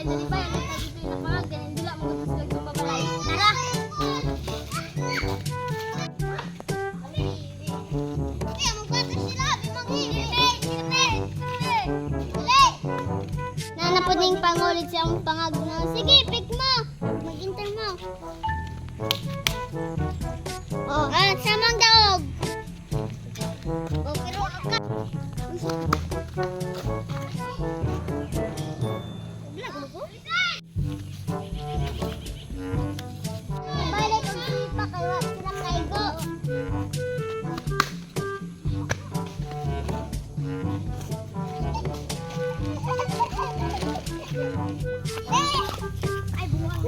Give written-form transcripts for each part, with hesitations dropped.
dahil dali ba yung nagtagito yung napangag, ganyan dila mo gusto sa babalay. Tara! Nanapod ning pangulit siyang pangag na, sige, pick mo! Mag-intern mo. Oh, samang daog. Oh, pero ka. Vlog mo ko? Balik ang sipa kayo at sila kaigo. Ay, buwang.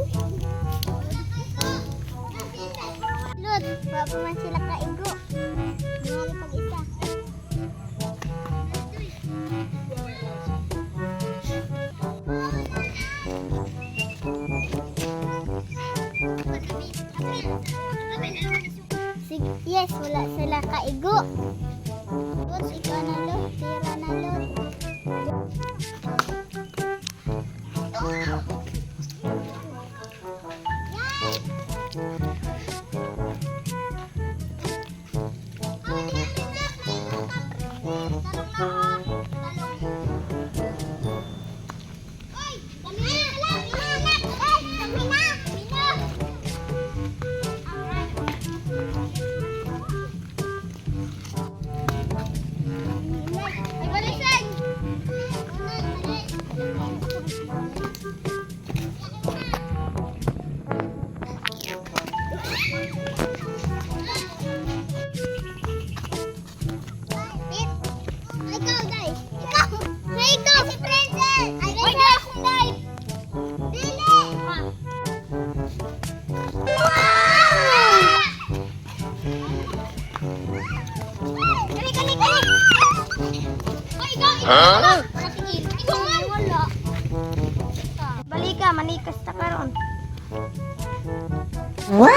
Lut, wala man sila kaigo. Mga pag-isa. Yes, wala sila kaigo. Lut, ikaw na Lut. Tira na Lut. Huh? Balika, manikas ta karon. What?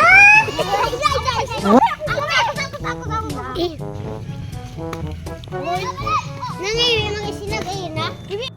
Nangyay mga isinag ayun na. Ibi